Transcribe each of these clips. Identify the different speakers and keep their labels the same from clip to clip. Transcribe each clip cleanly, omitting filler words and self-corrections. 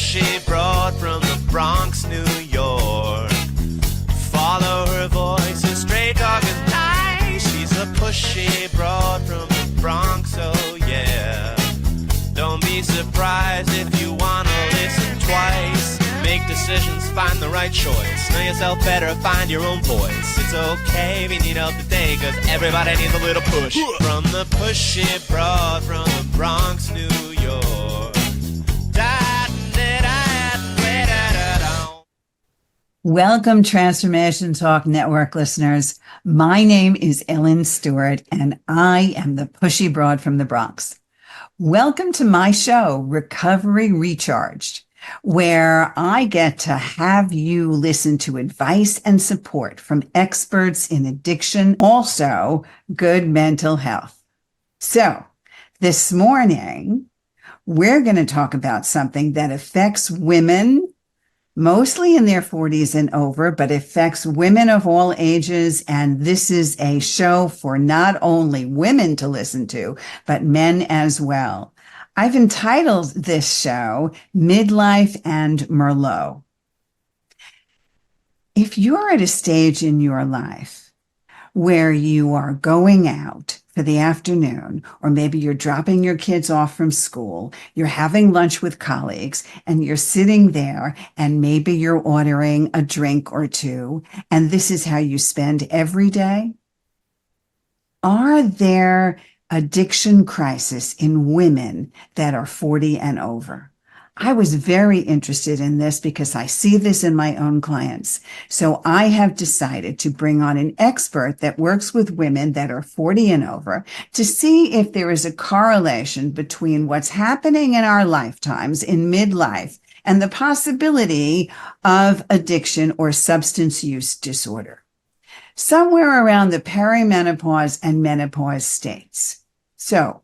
Speaker 1: pushy broad from the Bronx, New York. Follow her voice, a straight dog is nice. She's a pushy broad from the Bronx, oh yeah. Don't be surprised if you wanna listen twice. Make decisions, find the right choice. Know yourself better, find your own voice. It's okay if you need help today, cause everybody needs a little push. From the pushy broad from the Bronx, New York.
Speaker 2: Welcome, Transformation Talk Network listeners. My name is Ellen Stewart, and I am the pushy broad from the Bronx. Welcome to my show, Recovery Recharged, where I get to have you listen to advice and support from experts in addiction, also good mental health. So this morning, we're going to talk about something that affects women mostly in their 40s and over, but affects women of all ages. And this is a show for not only women to listen to, but men as well. I've entitled this show Midlife and Merlot. If you're at a stage in your life where you are going out for the afternoon, or maybe you're dropping your kids off from school, you're having lunch with colleagues, and you're sitting there, and maybe you're ordering a drink or two, and this is how you spend every day, are there addiction crises in women that are 40 and over? I was very interested in this because I see this in my own clients. So I have decided to bring on an expert that works with women that are 40 and over to see if there is a correlation between what's happening in our lifetimes in midlife and the possibility of addiction or substance use disorder, somewhere around the perimenopause and menopause states. So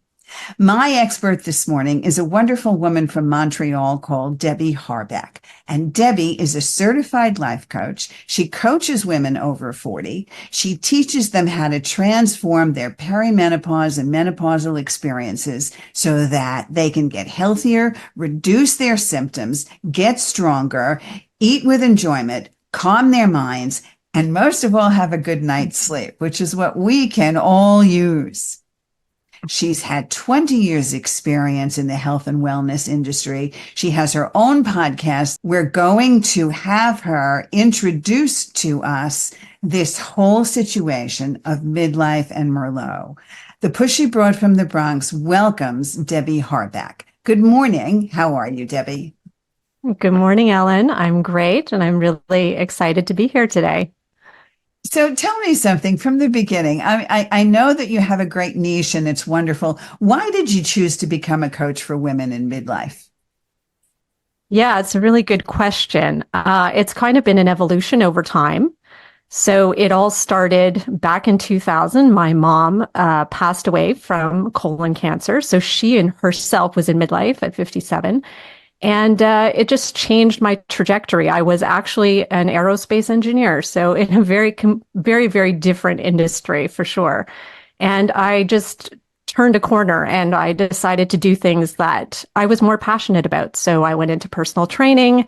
Speaker 2: my expert this morning is a wonderful woman from Montreal called Debbie Harbec. And Debbie is a certified life coach. She coaches women over 40. She teaches them how to transform their perimenopause and menopausal experiences so that they can get healthier, reduce their symptoms, get stronger, eat with enjoyment, calm their minds, and most of all, have a good night's sleep, which is what we can all use. She's had 20 years experience in the health and wellness industry. She has her own podcast. We're going to have her introduce to us this whole situation of midlife and Merlot. The Pushy Broad from the Bronx welcomes Debbie Harbec. Good morning. How are you, Debbie?
Speaker 3: Good morning, Ellen. I'm great, and I'm really excited to be here today.
Speaker 2: So tell me something from the beginning. I know that you have a great niche and it's wonderful. Why did you choose to become a coach for women in midlife?
Speaker 3: Yeah, it's a really good question. It's kind of been an evolution over time. So it all started back in 2000. My mom passed away from colon cancer. So she and herself was in midlife at 57. And it just changed my trajectory. I was actually an aerospace engineer, so in a very, very different industry for sure. And I just turned a corner and I decided to do things that I was more passionate about. So I went into personal training,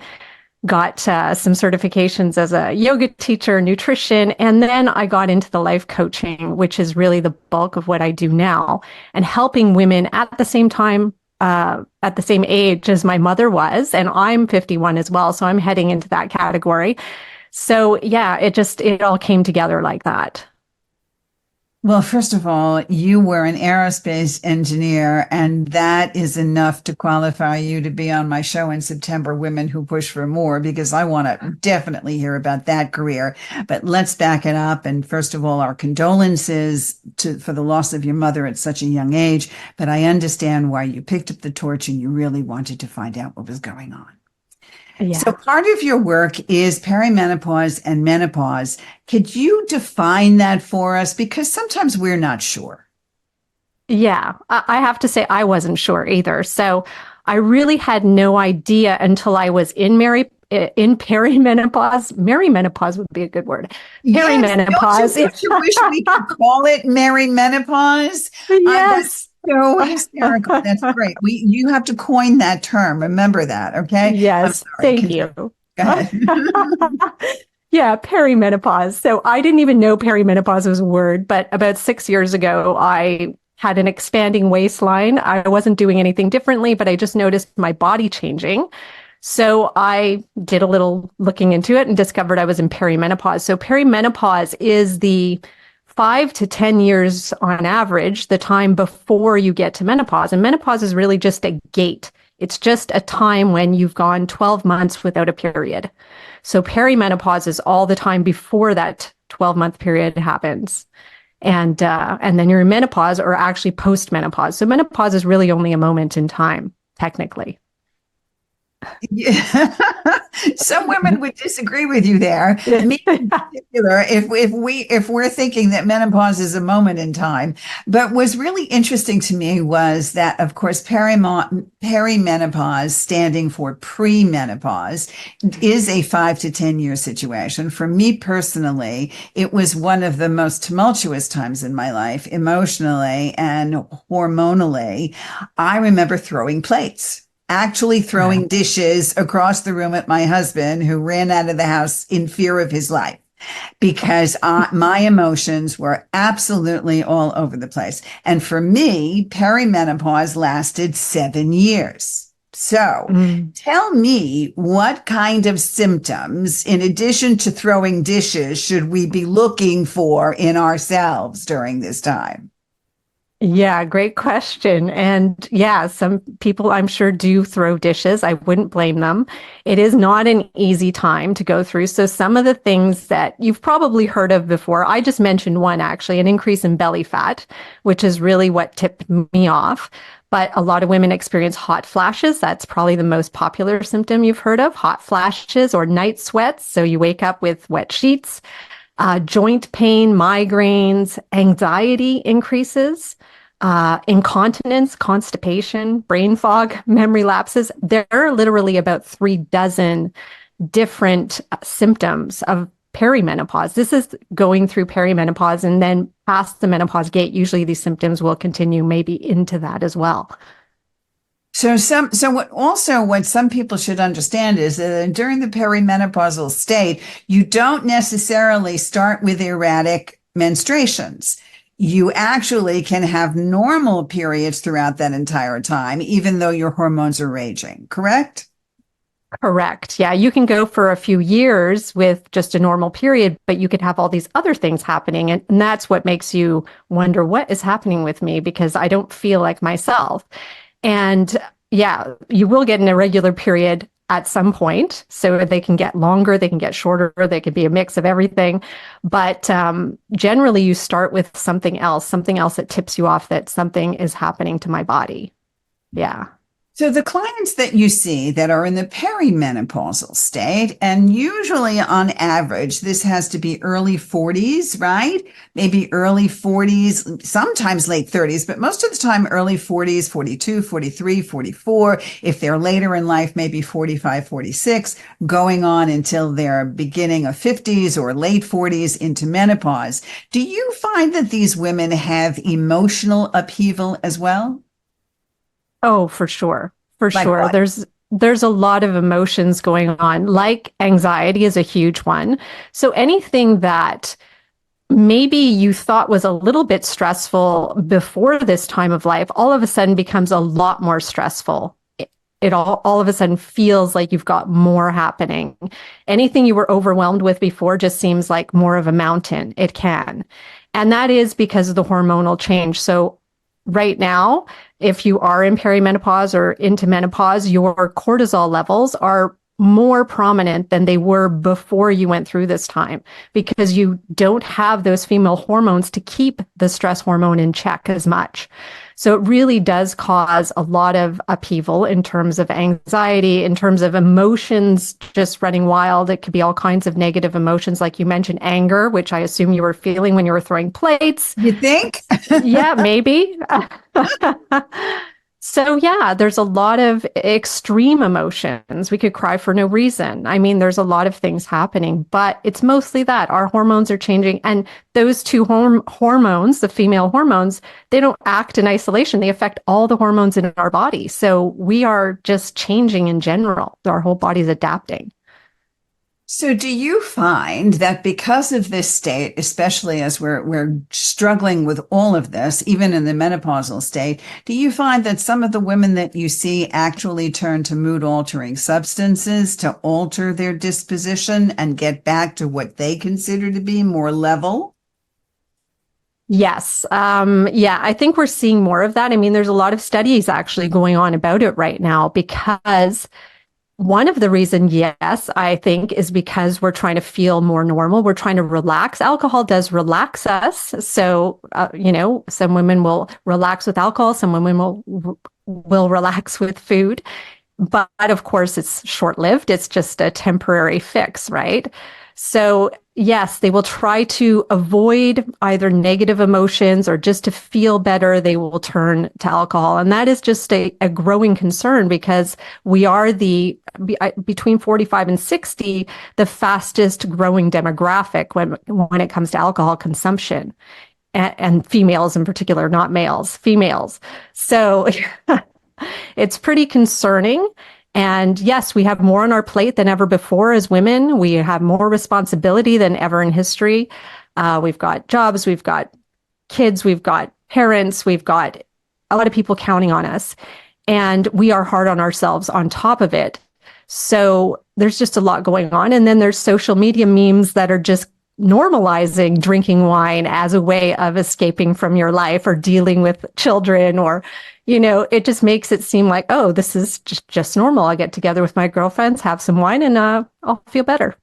Speaker 3: got some certifications as a yoga teacher, nutrition, and then I got into the life coaching, which is really the bulk of what I do now, and helping women at the same time, at the same age as my mother was, and I'm 51 as well, so I'm heading into that category. So yeah, it all came together like that.
Speaker 2: Well, first of all, you were an aerospace engineer, and that is enough to qualify you to be on my show in September, Women Who Push for More, because I want to definitely hear about that career. But let's back it up. And first of all, our condolences for the loss of your mother at such a young age. But I understand why you picked up the torch and you really wanted to find out what was going on.
Speaker 3: Yeah.
Speaker 2: So part of your work is perimenopause and menopause. Could you define that for us? Because sometimes we're not sure.
Speaker 3: Yeah, I have to say I wasn't sure either. So I really had no idea until I was in perimenopause. Merimenopause would be a good word. Perimenopause.
Speaker 2: Yes, don't you wish we could call it merimenopause?
Speaker 3: Yes.
Speaker 2: So hysterical. That's great. You have to coin that term. Remember that, okay? I'm
Speaker 3: Yes,
Speaker 2: sorry.
Speaker 3: thank
Speaker 2: Continue.
Speaker 3: you.
Speaker 2: Go ahead.
Speaker 3: Yeah, perimenopause. So I didn't even know perimenopause was a word, but about 6 years ago, I had an expanding waistline. I wasn't doing anything differently, but I just noticed my body changing. So I did a little looking into it and discovered I was in perimenopause. So perimenopause is the 5 to 10 years on average, the time before you get to menopause. And menopause is really just a gate. It's just a time when you've gone 12 months without a period. So perimenopause is all the time before that 12-month period happens. And then you're in menopause or actually post-menopause. So menopause is really only a moment in time, technically.
Speaker 2: Yeah. Some women would disagree with you there. Me in particular, if we're thinking that menopause is a moment in time. But what's really interesting to me was that, of course, perimenopause, standing for premenopause, is a 5 to 10 year situation. For me personally, it was one of the most tumultuous times in my life, emotionally and hormonally. I remember throwing plates, actually throwing dishes across the room at my husband, who ran out of the house in fear of his life because my emotions were absolutely all over the place. And for me, perimenopause lasted 7 years. So tell me, what kind of symptoms, in addition to throwing dishes, should we be looking for in ourselves during this time?
Speaker 3: Yeah, great question. And yeah, some people I'm sure do throw dishes. I wouldn't blame them. It is not an easy time to go through. So some of the things that you've probably heard of before, I just mentioned one actually, an increase in belly fat, which is really what tipped me off. But a lot of women experience hot flashes. That's probably the most popular symptom you've heard of, hot flashes or night sweats. So you wake up with wet sheets. Joint pain, migraines, anxiety increases, incontinence, constipation, brain fog, memory lapses. There are literally about 3 dozen different symptoms of perimenopause. This is going through perimenopause and then past the menopause gate. Usually these symptoms will continue maybe into that as well.
Speaker 2: What some people should understand is that during the perimenopausal state, you don't necessarily start with erratic menstruations. You actually can have normal periods throughout that entire time, even though your hormones are raging, correct?
Speaker 3: Correct. Yeah, you can go for a few years with just a normal period, but you could have all these other things happening. And that's what makes you wonder, what is happening with me? Because I don't feel like myself. And yeah, you will get an irregular period at some point. So they can get longer, they can get shorter, they can be a mix of everything. But generally, you start with something else that tips you off that something is happening to my body. Yeah.
Speaker 2: So the clients that you see that are in the perimenopausal state, and usually on average, this has to be early 40s, right? Maybe early 40s, sometimes late 30s, but most of the time early 40s, 42, 43, 44. If they're later in life, maybe 45, 46, going on until their beginning of 50s or late 40s into menopause. Do you find that these women have emotional upheaval as well?
Speaker 3: Oh, for sure. For
Speaker 2: Like
Speaker 3: sure.
Speaker 2: what?
Speaker 3: There's a lot of emotions going on. Like anxiety is a huge one. So anything that maybe you thought was a little bit stressful before this time of life, all of a sudden becomes a lot more stressful. It all of a sudden feels like you've got more happening. Anything you were overwhelmed with before just seems like more of a mountain. It can. And that is because of the hormonal change. So right now, if you are in perimenopause or into menopause, your cortisol levels are more prominent than they were before you went through this time because you don't have those female hormones to keep the stress hormone in check as much. So it really does cause a lot of upheaval in terms of anxiety, in terms of emotions just running wild. It could be all kinds of negative emotions, like you mentioned, anger, which I assume you were feeling when you were throwing plates.
Speaker 2: You think?
Speaker 3: Yeah, maybe. So yeah, there's a lot of extreme emotions. We could cry for no reason. I mean, there's a lot of things happening, but it's mostly that our hormones are changing. And those two hormones, the female hormones, they don't act in isolation. They affect all the hormones in our body. So we are just changing in general. Our whole body's adapting.
Speaker 2: So do you find that because of this state, especially as we're struggling with all of this, even in the menopausal state, do you find that some of the women that you see actually turn to mood altering substances to alter their disposition and get back to what they consider to be more level?
Speaker 3: Yes. Yeah, I think we're seeing more of that. I mean, there's a lot of studies actually going on about it right now because one of the reasons, yes, I think is because we're trying to feel more normal. We're trying to relax. Alcohol does relax us. So, some women will relax with alcohol. Some women will relax with food. But of course, it's short-lived. It's just a temporary fix, right? So yes, they will try to avoid either negative emotions or just to feel better, they will turn to alcohol. And that is just a growing concern because we are between 45 and 60, the fastest growing demographic when it comes to alcohol consumption. And females in particular, not males, females. So it's pretty concerning. And yes, we have more on our plate than ever before as women. We have more responsibility than ever in history. We've got jobs, we've got kids, we've got parents, we've got a lot of people counting on us. And we are hard on ourselves on top of it. So there's just a lot going on. And then there's social media memes that are just normalizing drinking wine as a way of escaping from your life or dealing with children or it just makes it seem like, oh, this is just normal. I get together with my girlfriends, have some wine, and I'll feel better.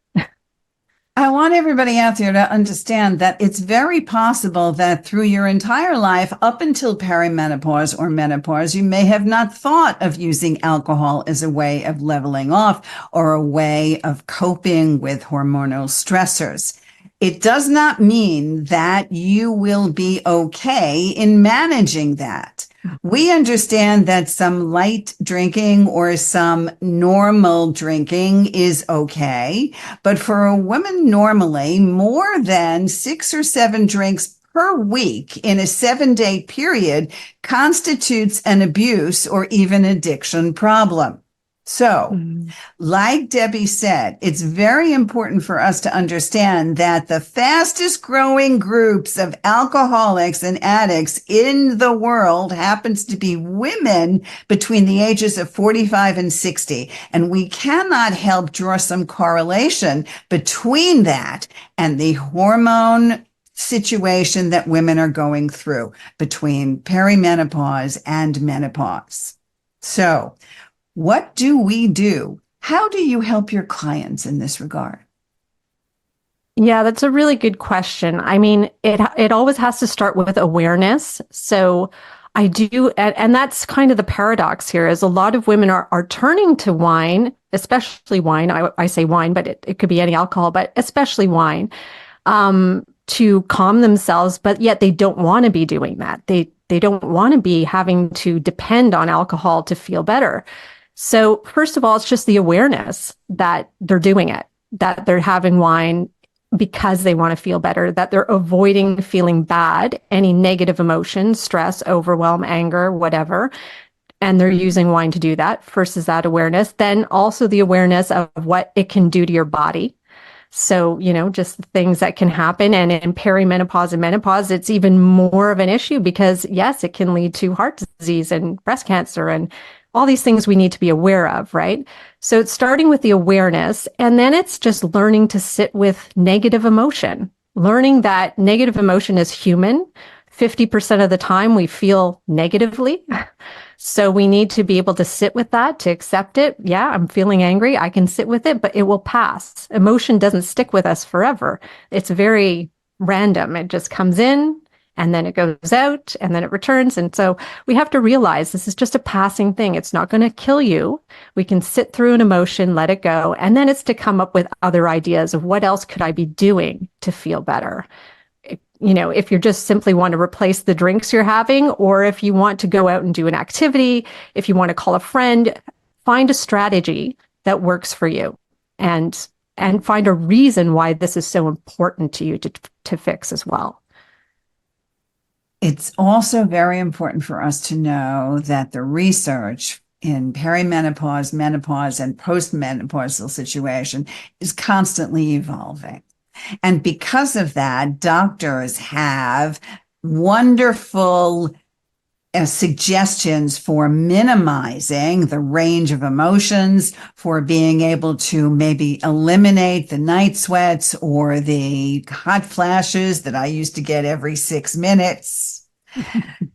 Speaker 2: I want everybody out there to understand that it's very possible that through your entire life, up until perimenopause or menopause, you may have not thought of using alcohol as a way of leveling off or a way of coping with hormonal stressors. It does not mean that you will be okay in managing that. We understand that some light drinking or some normal drinking is okay, but for a woman normally, more than 6 or 7 drinks per week in a 7-day period constitutes an abuse or even addiction problem. So, like Debbie said, it's very important for us to understand that the fastest growing groups of alcoholics and addicts in the world happens to be women between the ages of 45 and 60. And we cannot help draw some correlation between that and the hormone situation that women are going through between perimenopause and menopause. So, what do we do? How do you help your clients in this regard?
Speaker 3: Yeah, that's a really good question. I mean, it always has to start with awareness. So I do, and that's kind of the paradox here is a lot of women are turning to wine, especially wine. I say wine, but it could be any alcohol, but especially wine, to calm themselves, but yet they don't want to be doing that. They don't want to be having to depend on alcohol to feel better. So first of all, it's just the awareness that they're doing it, that they're having wine because they want to feel better, that they're avoiding feeling bad, any negative emotions, stress, overwhelm, anger, whatever. And they're using wine to do that. First is that awareness. Then also the awareness of what it can do to your body. So, just the things that can happen. And in perimenopause and menopause, it's even more of an issue because yes, it can lead to heart disease and breast cancer and all these things we need to be aware of, right? So it's starting with the awareness, and then it's just learning to sit with negative emotion, learning that negative emotion is human. 50% of the time we feel negatively. So we need to be able to sit with that, to accept it. Yeah, I'm feeling angry. I can sit with it, but it will pass. Emotion doesn't stick with us forever. It's very random. It just comes in, and then it goes out and then it returns. And so we have to realize this is just a passing thing. It's not going to kill you. We can sit through an emotion, let it go. And then it's to come up with other ideas of what else could I be doing to feel better? if you just simply want to replace the drinks you're having, or if you want to go out and do an activity, if you want to call a friend, find a strategy that works for you, and find a reason why this is so important to you to fix as well.
Speaker 2: It's also very important for us to know that the research in perimenopause, menopause, and postmenopausal situation is constantly evolving. And because of that, doctors have wonderful suggestions for minimizing the range of emotions, for being able to maybe eliminate the night sweats or the hot flashes that I used to get every 6 minutes.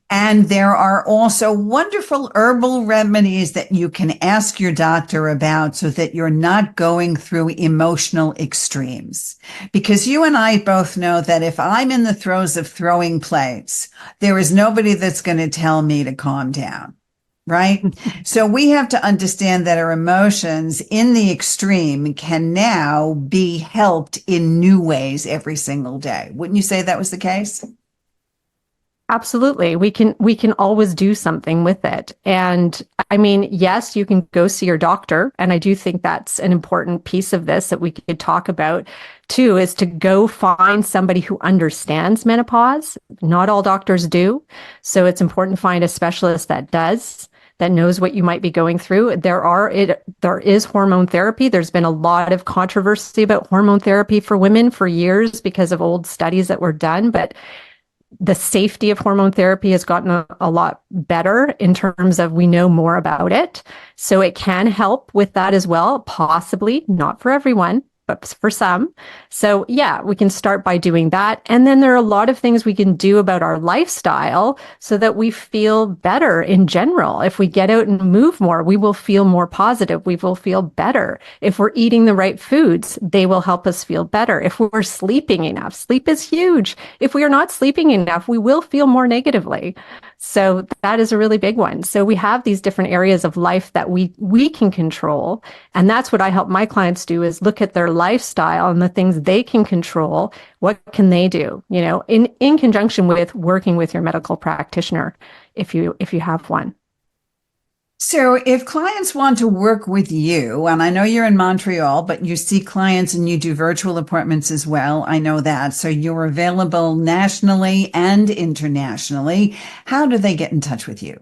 Speaker 2: And there are also wonderful herbal remedies that you can ask your doctor about so that you're not going through emotional extremes. Because you and I both know that if I'm in the throes of throwing plates, there is nobody that's going to tell me to calm down, right? So we have to understand that our emotions in the extreme can now be helped in new ways every single day. Wouldn't you say that was the case?
Speaker 3: Absolutely. We can always do something with it. And I mean, yes, you can go see your doctor. And I do think that's an important piece of this that we could talk about too, is to go find somebody who understands menopause. Not all doctors do. So it's important to find a specialist that does, that knows what you might be going through. There is hormone therapy. There's been a lot of controversy about hormone therapy for women for years because of old studies that were done, but the safety of hormone therapy has gotten a lot better in terms of we know more about it. So it can help with that as well, possibly not for everyone, but for some. So yeah, we can start by doing that. And then there are a lot of things we can do about our lifestyle so that we feel better in general. If we get out and move more, we will feel more positive. We will feel better. If we're eating the right foods, they will help us feel better. If we're sleeping enough, sleep is huge. If we are not sleeping enough, we will feel more negatively. So that is a really big one. So we have these different areas of life that we can control. And that's what I help my clients do, is look at their lifestyle and the things they can control. What can they do? In conjunction with working with your medical practitioner, if you have one.
Speaker 2: So if clients want to work with you, and I know you're in Montreal, but you see clients and you do virtual appointments as well. I know that. So you're available nationally and internationally. How do they get in touch with you?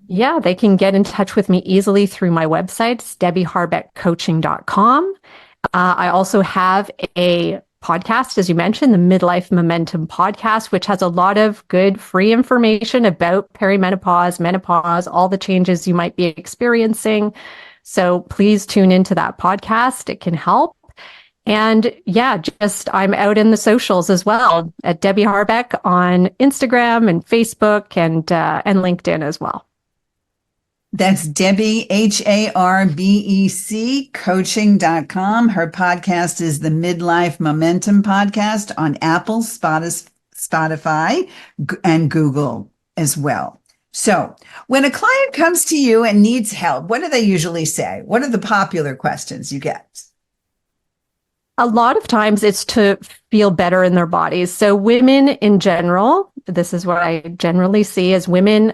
Speaker 3: Yeah, they can get in touch with me easily through my website, debbieharbeckcoaching.com. I also have a podcast, as you mentioned, the Midlife Momentum podcast, which has a lot of good free information about perimenopause, menopause, all the changes you might be experiencing. So please tune into that podcast. It can help. And yeah, I'm out in the socials as well at Debbie Harbec on Instagram and Facebook and LinkedIn as well.
Speaker 2: That's Debbie, Harbec, coaching.com. Her podcast is the Midlife Momentum Podcast on Apple, Spotify, and Google as well. So when a client comes to you and needs help, what do they usually say? What are the popular questions you get?
Speaker 3: A lot of times it's to feel better in their bodies. So women in general, this is what I generally see as women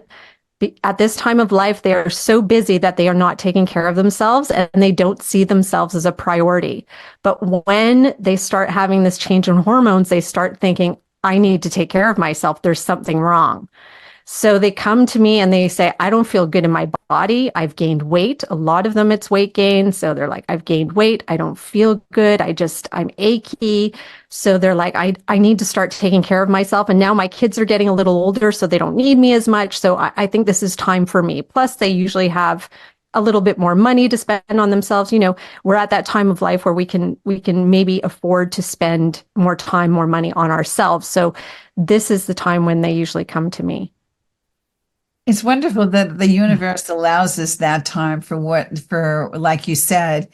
Speaker 3: at this time of life, they are so busy that they are not taking care of themselves and they don't see themselves as a priority. But when they start having this change in hormones, they start thinking, I need to take care of myself. There's something wrong. So they come to me and they say, I don't feel good in my body. I've gained weight. A lot of them, it's weight gain. So they're like, I've gained weight. I don't feel good. I'm achy. So they're like, I need to start taking care of myself. And now my kids are getting a little older, so they don't need me as much. So I think this is time for me. Plus, they usually have a little bit more money to spend on themselves. We're at that time of life where we can maybe afford to spend more time, more money on ourselves. So this is the time when they usually come to me.
Speaker 2: It's wonderful that the universe allows us that time for like you said,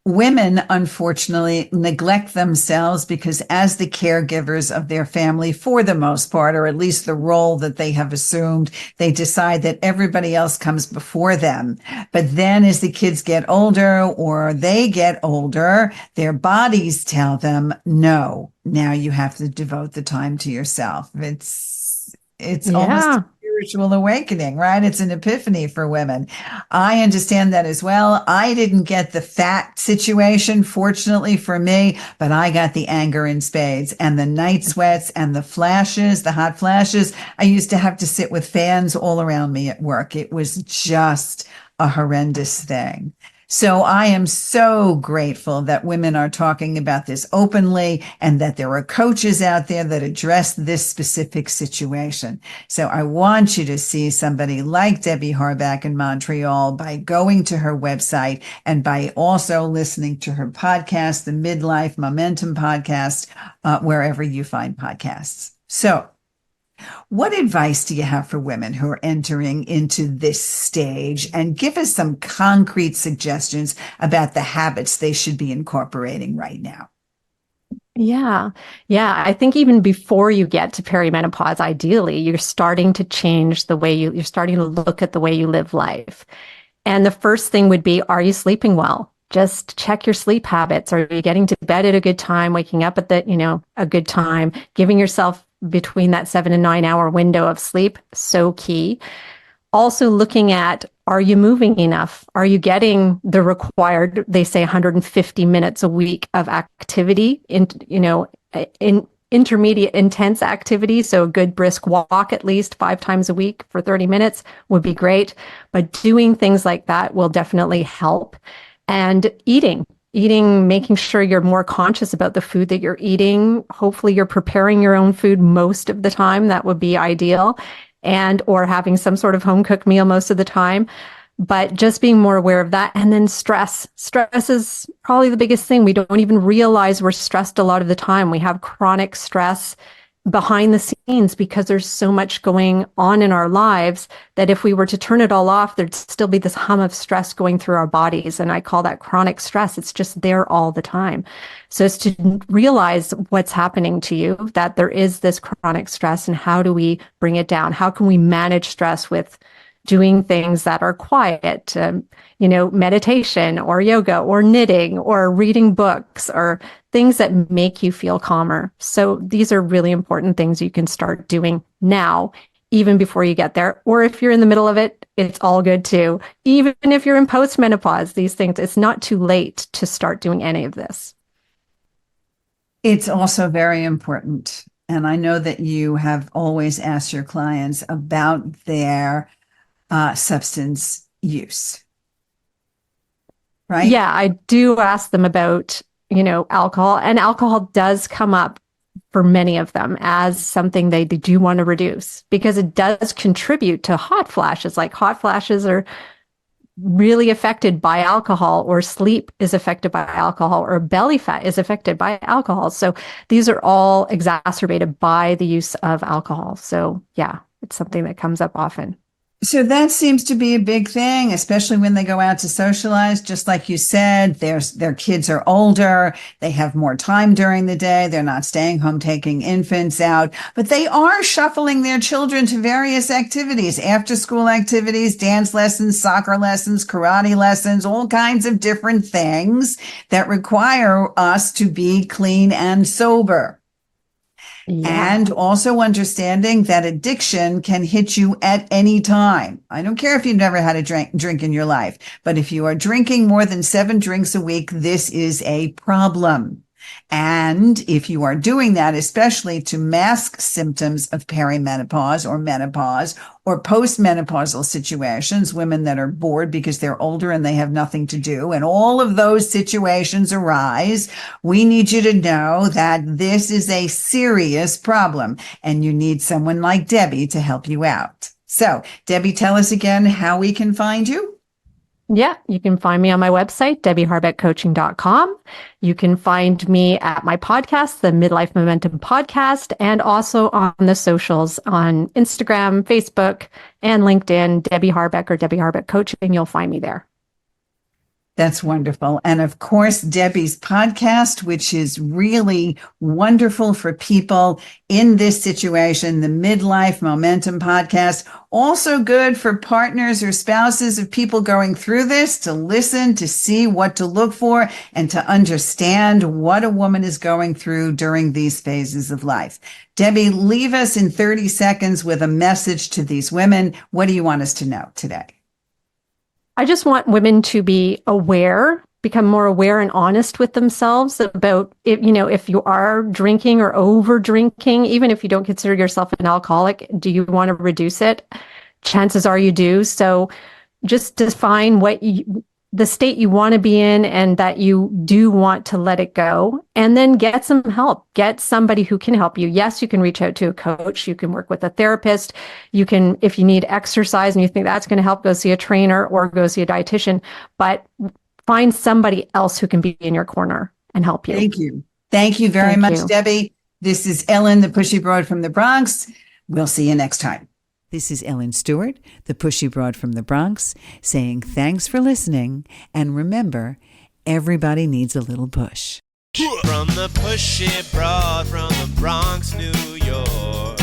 Speaker 2: women, unfortunately, neglect themselves because, as the caregivers of their family, for the most part, or at least the role that they have assumed, they decide that everybody else comes before them. But then, as the kids get older or they get older, their bodies tell them, no, now you have to devote the time to yourself. It's almost a
Speaker 3: Yeah.
Speaker 2: spiritual awakening, right? It's an epiphany for women. I understand that as well. I didn't get the fat situation, fortunately for me, but I got the anger in spades and the night sweats and the flashes, the hot flashes. I used to have to sit with fans all around me at work. It was just a horrendous thing. So I am so grateful that women are talking about this openly and that there are coaches out there that address this specific situation. So I want you to see somebody like Debbie Harbec in Montreal by going to her website and by also listening to her podcast, the Midlife Momentum podcast, wherever you find podcasts. So what advice do you have for women who are entering into this stage? And give us some concrete suggestions about the habits they should be incorporating right now.
Speaker 3: Yeah. Yeah. I think even before you get to perimenopause, ideally, you're starting to change the way you're starting to look at the way you live life. And the first thing would be, are you sleeping well? Just check your sleep habits. Are you getting to bed at a good time, waking up at a good time, giving yourself between that 7 and 9 hour window of sleep? So key. Also looking at, are you moving enough? Are you getting the required, they say 150 minutes a week of activity in intermediate intense activity? So a good brisk walk at least 5 times a week for 30 minutes would be great. But doing things like that will definitely help. And eating, making sure you're more conscious about the food that you're eating. Hopefully you're preparing your own food most of the time. That would be ideal. And or having some sort of home cooked meal most of the time. But just being more aware of that. And then stress. Stress is probably the biggest thing. We don't even realize we're stressed a lot of the time. We have chronic stress behind the scenes because there's so much going on in our lives that if we were to turn it all off, there'd still be this hum of stress going through our bodies. And I call that chronic stress. It's just there all the time. So it's to realize what's happening to you, that there is this chronic stress, and how do we bring it down? How can we manage stress with doing things that are quiet, meditation or yoga or knitting or reading books or things that make you feel calmer. So these are really important things you can start doing now, even before you get there. Or if you're in the middle of it, it's all good too. Even if you're in postmenopause, these things, it's not too late to start doing any of this.
Speaker 2: It's also very important. And I know that you have always asked your clients about their substance use, right?
Speaker 3: Yeah, I do ask them about, alcohol, and alcohol does come up for many of them as something they do want to reduce because it does contribute to hot flashes. Like hot flashes are really affected by alcohol, or sleep is affected by alcohol, or belly fat is affected by alcohol. So these are all exacerbated by the use of alcohol. So yeah, it's something that comes up often.
Speaker 2: So that seems to be a big thing, especially when they go out to socialize. Just like you said, their kids are older. They have more time during the day. They're not staying home taking infants out, but they are shuffling their children to various activities, after school activities, dance lessons, soccer lessons, karate lessons, all kinds of different things that require us to be clean and sober.
Speaker 3: Yeah.
Speaker 2: And also understanding that addiction can hit you at any time. I don't care if you've never had a drink in your life, but if you are drinking more than 7 drinks a week, this is a problem. And if you are doing that, especially to mask symptoms of perimenopause or menopause or postmenopausal situations, women that are bored because they're older and they have nothing to do, and all of those situations arise, we need you to know that this is a serious problem and you need someone like Debbie to help you out. So, Debbie, tell us again how we can find you.
Speaker 3: Yeah, you can find me on my website, DebbieHarbecCoaching.com. You can find me at my podcast, the Midlife Momentum Podcast, and also on the socials on Instagram, Facebook, and LinkedIn, Debbie Harbec or Debbie Harbec Coaching. You'll find me there.
Speaker 2: That's wonderful. And of course, Debbie's podcast, which is really wonderful for people in this situation, the Midlife Momentum podcast, also good for partners or spouses of people going through this to listen, to see what to look for, and to understand what a woman is going through during these phases of life. Debbie, leave us in 30 seconds with a message to these women. What do you want us to know today?
Speaker 3: I just want women to be aware, become more aware and honest with themselves about if you are drinking or over drinking, even if you don't consider yourself an alcoholic, do you want to reduce it? Chances are you do. So just define the state you want to be in and that you do want to let it go, and then get some help. Get somebody who can help you. Yes, you can reach out to a coach. You can work with a therapist. You can, if you need exercise and you think that's going to help, go see a trainer or go see a dietitian, but find somebody else who can be in your corner and help you.
Speaker 2: Thank you. Thank you very much, Debbie. This is Ellen, the Pushy Broad from the Bronx. We'll see you next time.
Speaker 4: This is Ellen Stewart, the Pushy Broad from the Bronx, saying thanks for listening, and remember, everybody needs a little push.
Speaker 1: From the Pushy Broad from the Bronx, New York.